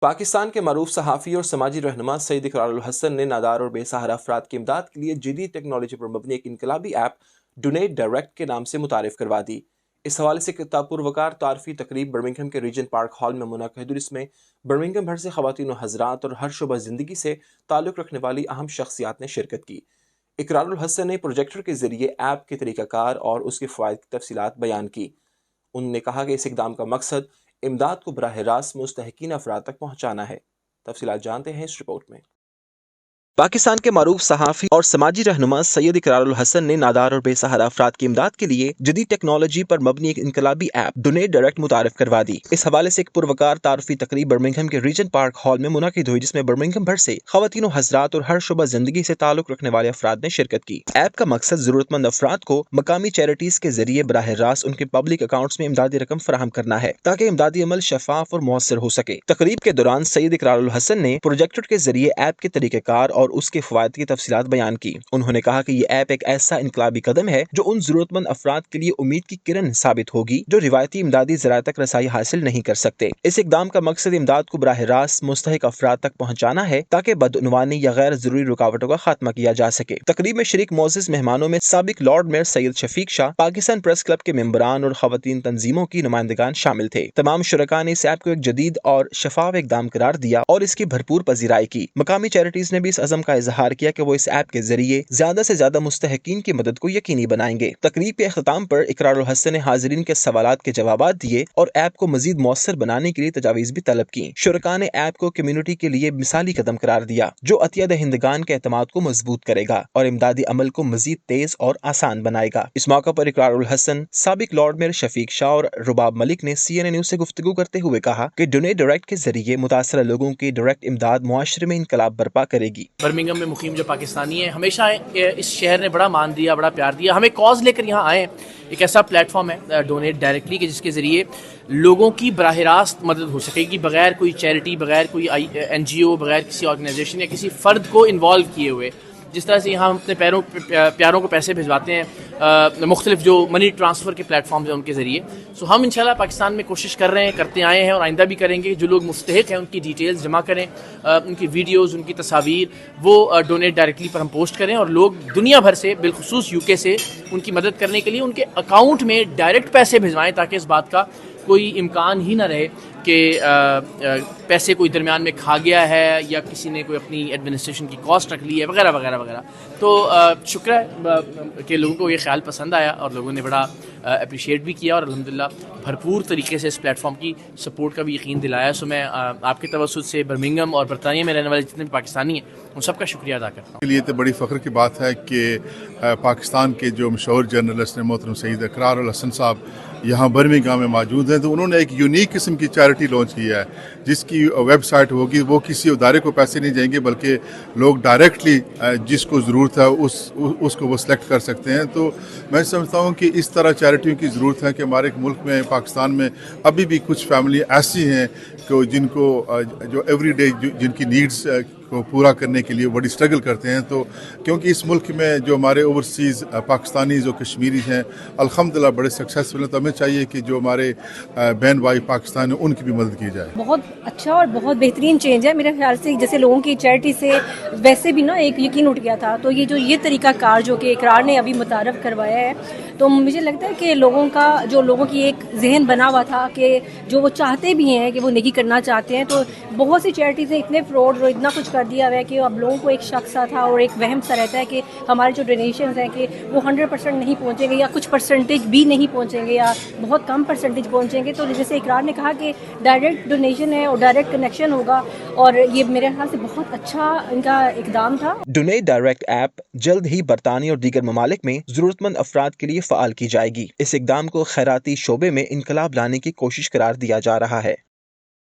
پاکستان کے معروف صحافی اور سماجی رہنما سید اقرار الحسن نے نادار اور بے سہارا افراد کی امداد کے لیے جدید ٹیکنالوجی پر مبنی ایک انقلابی ایپ ڈونیٹ ڈائریکٹ کے نام سے متعارف کروا دی۔ اس حوالے سے خطاب پروقار تعارفی تقریب برمنگھم کے ریجنٹ پارک ہال میں منعقد، اور اس میں برمنگھم بھر سے خواتین و حضرات اور ہر شعبہ زندگی سے تعلق رکھنے والی اہم شخصیات نے شرکت کی۔ اقرار الحسن نے پروجیکٹر کے ذریعے ایپ کے طریقہ کار اور اس کے فوائد کی تفصیلات بیان کی۔ انہوں نے کہا کہ اس اقدام کا مقصد امداد کو براہ راست مستحقین افراد تک پہنچانا ہے۔ تفصیلات جانتے ہیں اس رپورٹ میں۔ پاکستان کے معروف صحافی اور سماجی رہنما سید اقرار الحسن نے نادار اور بے سہارا افراد کی امداد کے لیے جدید ٹیکنالوجی پر مبنی ایک انقلابی ایپ ڈونیٹ ڈائریکٹ متعارف کروا دی۔ اس حوالے سے ایک پروقار تعارفی تقریب برمنگھم کے ریجنٹ پارک ہال میں منعقد ہوئی، جس میں برمنگھم بھر سے خواتین و حضرات اور ہر شعبہ زندگی سے تعلق رکھنے والے افراد نے شرکت کی۔ ایپ کا مقصد ضرورت مند افراد کو مقامی چیریٹیز کے ذریعے براہ راست ان کے پبلک اکاؤنٹس میں امدادی رقم فراہم کرنا ہے، تاکہ امدادی عمل شفاف اور مؤثر ہو سکے۔ تقریب کے دوران سید اقرار الحسن نے پروجیکٹر کے ذریعے ایپ کے طریقہ کار اور اس کے فوائد کی تفصیلات بیان کی۔ انہوں نے کہا کہ یہ ایپ ایک ایسا انقلابی قدم ہے جو ان ضرورت مند افراد کے لیے امید کی کرن ثابت ہوگی جو روایتی امدادی ذرائع تک رسائی حاصل نہیں کر سکتے۔ اس اقدام کا مقصد امداد کو براہ راست مستحق افراد تک پہنچانا ہے، تاکہ بدعنوانی یا غیر ضروری رکاوٹوں کا خاتمہ کیا جا سکے۔ تقریب میں شریک معزز مہمانوں میں سابق لارڈ میئر سید شفیق شاہ، پاکستان پریس کلب کے ممبران اور خواتین تنظیموں کی نمائندگان شامل تھے۔ تمام شرکاء نے اس ایپ کو ایک جدید اور شفاف اقدام قرار دیا اور اس کی بھرپور پذیرائی کی۔ مقامی چیریٹیز نے بھی اس عزم کا اظہار کیا کہ وہ اس ایپ کے ذریعے زیادہ سے زیادہ مستحقین کی مدد کو یقینی بنائیں گے۔ تقریب کے اختتام پر اقرار الحسن نے حاضرین کے سوالات کے جوابات دیے اور ایپ کو مزید مؤثر بنانے کے لیے تجاویز بھی طلب کی۔ شرکاء نے ایپ کو کمیونٹی کے لیے مثالی قدم قرار دیا جو عطیہ دہندگان کے اعتماد کو مضبوط کرے گا اور امدادی عمل کو مزید تیز اور آسان بنائے گا۔ اس موقع پر اقرار الحسن، سابق لارڈ میئر شفیق شاہ اور رباب ملک نے CNN نیوز سے گفتگو کرتے ہوئے کہا کہ ڈونیٹ ڈائریکٹ کے ذریعے متاثرہ لوگوں کی ڈائریکٹ امداد معاشرے میں انقلاب برپا کرے گی۔ برمنگھم میں مقیم جو پاکستانی ہیں، ہمیشہ اس شہر نے بڑا مان دیا، بڑا پیار دیا، ہمیں کاز لے کر یہاں آئے ہیں۔ ایک ایسا پلیٹ فارم ہے ڈونیٹ ڈائریکٹلی کہ جس کے ذریعے لوگوں کی براہ راست مدد ہو سکے گی، بغیر کوئی چیریٹی، بغیر کوئی NGO، بغیر کسی آرگنائزیشن یا کسی فرد کو انوالو کیے ہوئے۔ جس طرح سے یہاں ہم اپنے پیاروں کو پیسے بھجواتے ہیں مختلف جو منی ٹرانسفر کے پلیٹ فارمز ہیں ان کے ذریعے، سو ہم انشاءاللہ پاکستان میں کوشش کر رہے ہیں، کرتے آئے ہیں اور آئندہ بھی کریں گے۔ جو لوگ مستحق ہیں ان کی ڈیٹیلز جمع کریں، ان کی ویڈیوز، ان کی تصاویر وہ ڈونیٹ ڈائریکٹلی پر ہم پوسٹ کریں، اور لوگ دنیا بھر سے، بالخصوص UK سے ان کی مدد کرنے کے لیے ان کے اکاؤنٹ میں ڈائریکٹ پیسے بھجوائیں، تاکہ اس بات کا کوئی امکان ہی نہ رہے کہ پیسے کوئی درمیان میں کھا گیا ہے یا کسی نے کوئی اپنی ایڈمنسٹریشن کی کاسٹ رکھ لی ہے وغیرہ وغیرہ وغیرہ۔ تو شکر ہے کہ لوگوں کو یہ خیال پسند آیا اور لوگوں نے بڑا اپریشیٹ بھی کیا، اور الحمدللہ بھرپور طریقے سے اس پلیٹ فارم کی سپورٹ کا بھی یقین دلایا۔ سو میں آپ کے توسط سے برمنگھم اور برطانیہ میں رہنے والے جتنے بھی پاکستانی ہیں ان سب کا شکریہ ادا کرتا ہوں۔ کے لیے تو بڑی فخر کی بات ہے کہ پاکستان کے جو مشہور جرنلسٹ ہیں محترم سید اقرار الحسن صاحب یہاں برمنگھم میں موجود ہیں، تو انہوں نے ایک یونیک قسم کی چیریٹی لانچ کی ہے جس کی ویب سائٹ ہوگی۔ وہ کسی ادارے کو پیسے نہیں جائیں گے بلکہ لوگ ڈائریکٹلی جس کو ضرورت ہے اس کو وہ سلیکٹ کر سکتے ہیں۔ تو میں سمجھتا ہوں کہ اس طرح چیریٹیوں کی ضرورت ہے کہ ہمارے ملک میں، پاکستان میں ابھی بھی کچھ فیملی ایسی ہیں کہ جن کو جو ایوری ڈے جن کی نیڈز کو پورا کرنے کے لیے بڑی اسٹرگل کرتے ہیں۔ تو کیونکہ اس ملک میں جو ہمارے اوورسیز پاکستانی جو کشمیری ہیں الحمدللہ بڑے سکسیسفل ہیں، تو ہمیں چاہیے کہ جو ہمارے بہن بھائی پاکستان ہیں ان کی بھی مدد کی جائے۔ بہت اچھا اور بہت بہترین چینج ہے میرے خیال سے۔ جیسے لوگوں کی چیریٹی سے ویسے بھی نا ایک یقین اٹھ گیا تھا، تو یہ طریقہ کار جو کہ اقرار نے ابھی متعارف کروایا ہے، تو مجھے لگتا ہے کہ لوگوں کی ایک ذہن بنا ہوا تھا کہ جو وہ چاہتے بھی ہیں کہ وہ نیکی کرنا چاہتے ہیں، تو بہت سی چیریٹیز نے اتنے فراڈ اور اتنا کچھ کر دیا ہوا ہے کہ اب لوگوں کو ایک شک سا تھا اور ایک وہم سا رہتا ہے کہ ہمارے جو ڈونیشنز ہیں کہ وہ 100% نہیں پہنچیں گے یا کچھ پرسنٹیج بھی نہیں پہنچیں گے یا بہت کم پرسنٹیج پہنچیں گے۔ تو جیسے اقرار نے کہا کہ ڈائریکٹ ڈونیشن ہے اور ڈائریکٹ کنیکشن ہوگا، اور یہ میرے خیال سے بہت اچھا ان کا اقدام تھا۔ ڈونیٹ ڈائریکٹ ایپ جلد ہی برطانیہ اور دیگر ممالک میں ضرورت مند افراد کے لیے فعال کی جائے گی۔ اس اقدام کو خیراتی شعبے میں انقلاب لانے کی کوشش قرار دیا جا رہا ہے۔